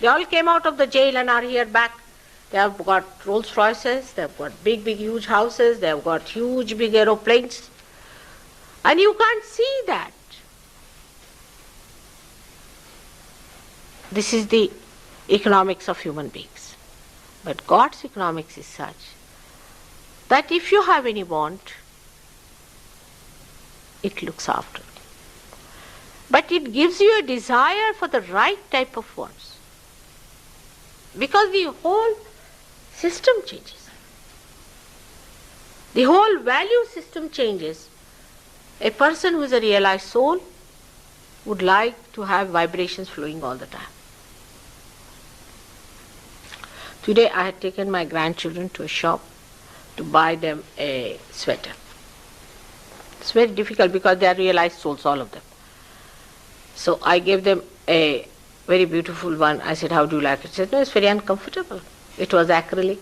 They all came out of the jail and are here back. They have got Rolls Royces, they have got big, big, huge houses, they have got huge, big aeroplanes. And you can't see that. This is the economics of human beings. But God's economics is such that if you have any want, it looks after. But it gives you a desire for the right type of wants. Because the whole system changes. The whole value system changes. A person who is a realized soul would like to have vibrations flowing all the time. Today I had taken my grandchildren to a shop to buy them a sweater. It's very difficult because they are realized souls, all of them. So I gave them a very beautiful one. I said, how do you like it? She said, no, it's very uncomfortable. It was acrylic.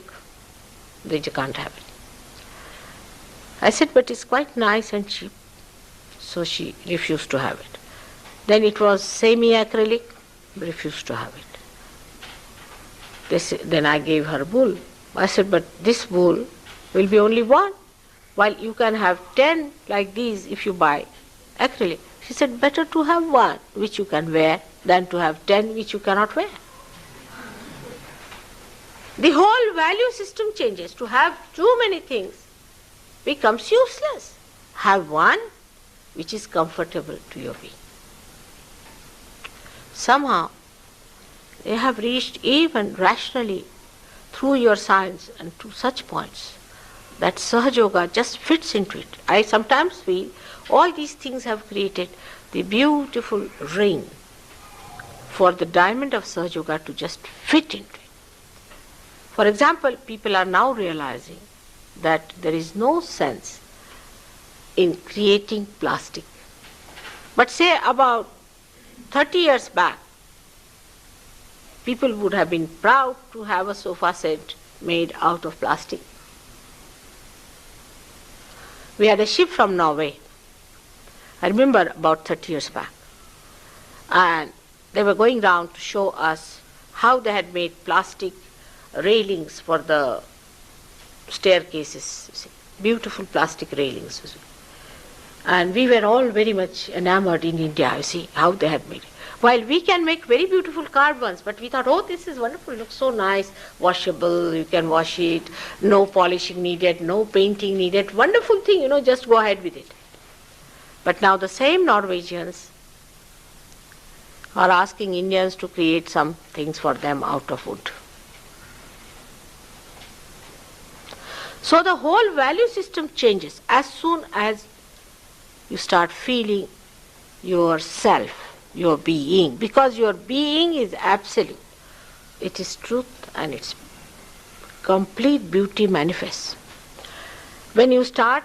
They just can't have it. I said, but it's quite nice and cheap. So she refused to have it. Then it was semi-acrylic, refused to have it. Then I gave her wool. I said, but this wool will be only one, while you can have 10 like these if you buy acrylic. She said, better to have one which you can wear than to have 10 which you cannot wear. The whole value system changes. To have too many things becomes useless. Have one which is comfortable to your being. Somehow, they have reached even rationally through your science and to such points that Sahajya just fits into it. I sometimes feel all these things have created the beautiful ring for the diamond of Sahajya to just fit into it. For example, people are now realizing that there is no sense in creating plastic. But say about 30 years back, people would have been proud to have a sofa set made out of plastic. We had a ship from Norway, I remember about 30 years back, and they were going round to show us how they had made plastic railings for the staircases, you see, beautiful plastic railings. You see. And we were all very much enamored in India, you see, how they had made it. While we can make very beautiful carved ones, but we thought, oh, this is wonderful, it looks so nice, washable, you can wash it, no polishing needed, no painting needed, wonderful thing, just go ahead with it. But now the same Norwegians are asking Indians to create some things for them out of wood. So the whole value system changes as soon as you start feeling yourself, your being, because your being is absolute. It is truth and its complete beauty manifests. When you start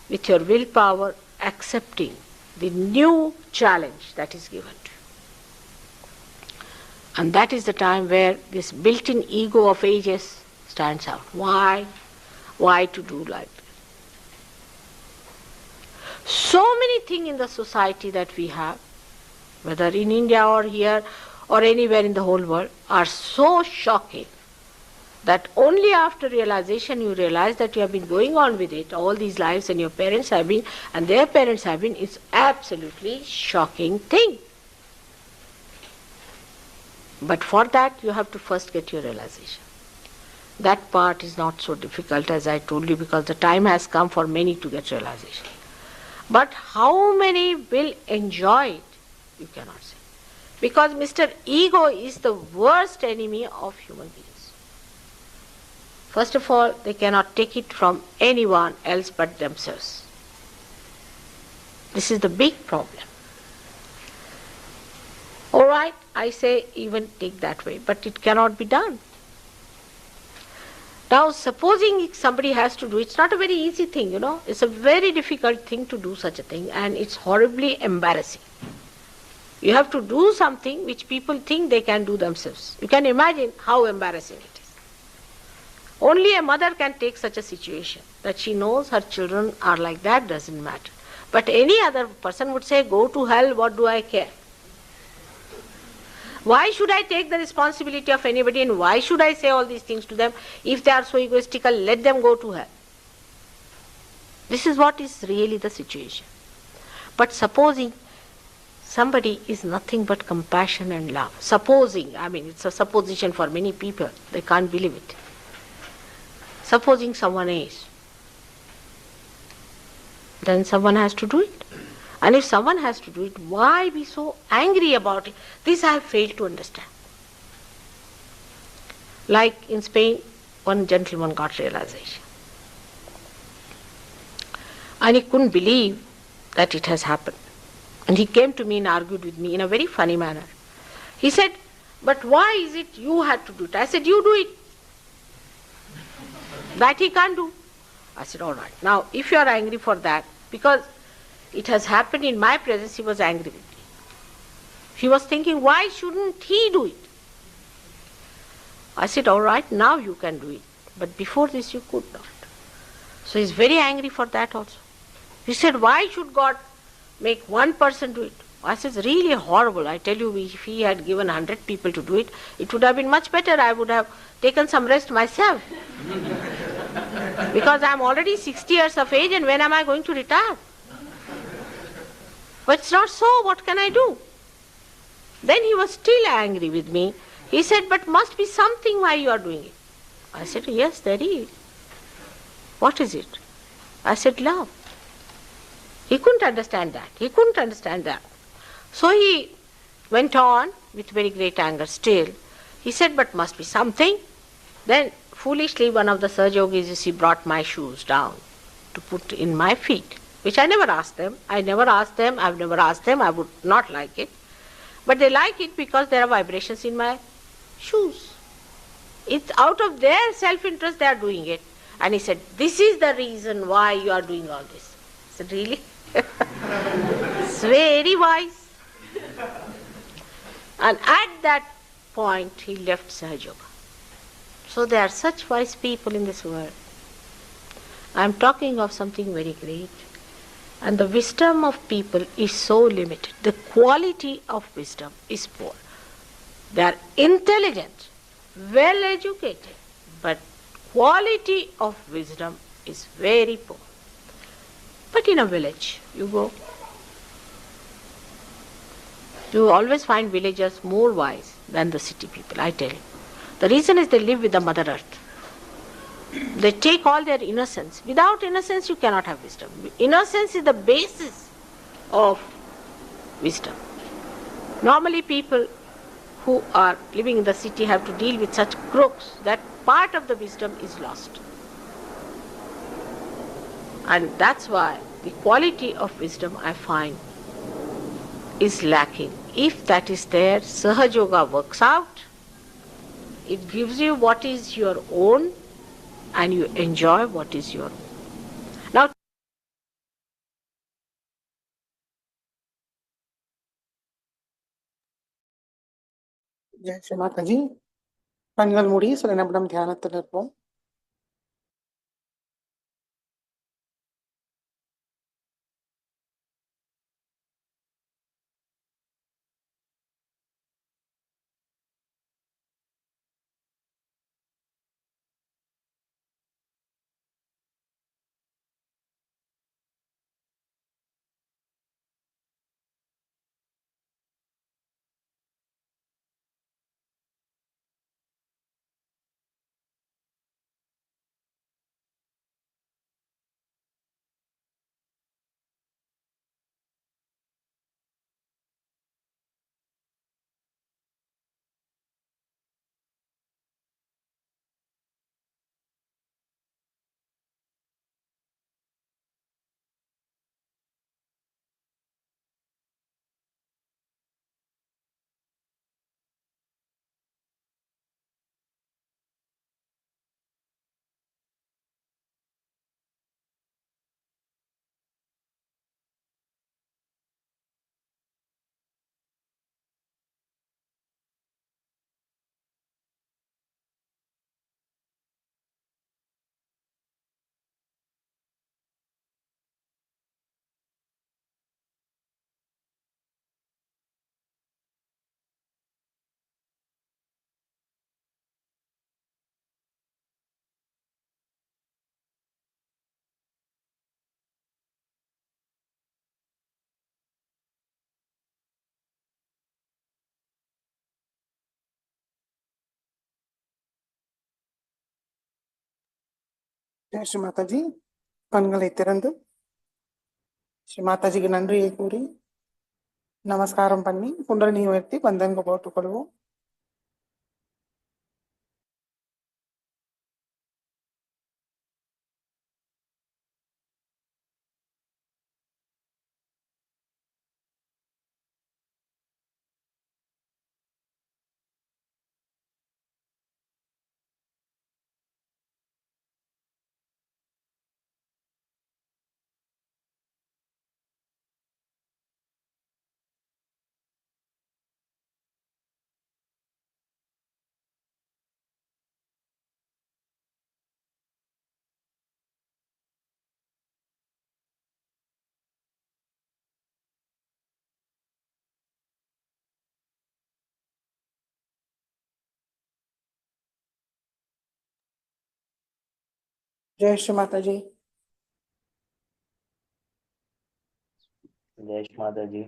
with your willpower accepting the new challenge that is given to you. And that is the time where this built-in ego of ages stands out. Why? Why to do like that? So many things in the society that we have, whether in India or here or anywhere in the whole world, are so shocking that only after realization you realize that you have been going on with it all these lives and your parents have been and their parents have been. It's absolutely shocking thing. But for that you have to first get your realization. That part is not so difficult as I told you, because the time has come for many to get realization. But how many will enjoy it, you cannot say. Because Mr. Ego is the worst enemy of human beings. First of all, they cannot take it from anyone else but themselves. This is the big problem. All right, I say even take that way, but it cannot be done. Now, supposing somebody has to do it, it's not a very easy thing, It's a very difficult thing to do such a thing, and it's horribly embarrassing. You have to do something which people think they can do themselves. You can imagine how embarrassing it is. Only a mother can take such a situation, that she knows her children are like that, doesn't matter. But any other person would say, go to hell, what do I care? Why should I take the responsibility of anybody, and why should I say all these things to them? If they are so egoistical, let them go to hell. This is what is really the situation. But supposing somebody is nothing but compassion and love. Supposing, I mean, it's a supposition for many people. They can't believe it. Supposing someone is, then someone has to do it. And if someone has to do it, why be so angry about it? This I have failed to understand. Like in Spain, one gentleman got realization. And he couldn't believe that it has happened. And he came to me and argued with me in a very funny manner. He said, but why is it you had to do it? I said, you do it. That he can't do. I said, all right. Now, if you are angry for that, because it has happened in my presence, he was angry with me. He was thinking, why shouldn't he do it? I said, all right, now you can do it. But before this you could not. So he's very angry for that also. He said, why should God make one person do it? I said, it's really horrible. I tell you, if he had given 100 people to do it, it would have been much better. I would have taken some rest myself. Because I'm already 60 years of age, and when am I going to retire? But it's not so. What can I do? Then he was still angry with me. He said, but must be something why you are doing it. I said, yes, there is. What is it? I said, love. He couldn't understand that. He couldn't understand that. So he went on with very great anger still. He said, but must be something. Then foolishly one of the Sahaj Yogis, you see, brought my shoes down to put in my feet, which I never asked them. I've never asked them. I would not like it. But they like it because there are vibrations in my shoes. It's out of their self-interest they are doing it. And he said, this is the reason why you are doing all this. I said, really? It's very wise. And at that point, he left Sahaj Yoga. So there are such wise people in this world. I am talking of something very great. And the wisdom of people is so limited. The quality of wisdom is poor. They are intelligent, well educated, but quality of wisdom is very poor. But in a village, you go, you always find villagers more wise than the city people, I tell you. The reason is they live with the Mother Earth. They take all their innocence. Without innocence, you cannot have wisdom. Innocence is the basis of wisdom. Normally, people who are living in the city have to deal with such crooks that part of the wisdom is lost. And that's why the quality of wisdom, I find, is lacking. If that is there, Sahaj Yoga works out. It gives you what is your own, and you enjoy what is your own. Now, Jai Sri Mataji. கண்கள் மூடி சில நிமிடம் தியானத்தில் இருப்போம். ஜெய் ஸ்ரீ மாதாஜி. கண்களை திறந்து ஸ்ரீ மாதாஜிக்கு நன்றியை கூறி நமஸ்காரம் பண்ணி குண்டலினி உயர்த்தி பந்தங்க போட்டுக்கொள்வோம். जय श्री माता जी. जय श्री माता जी.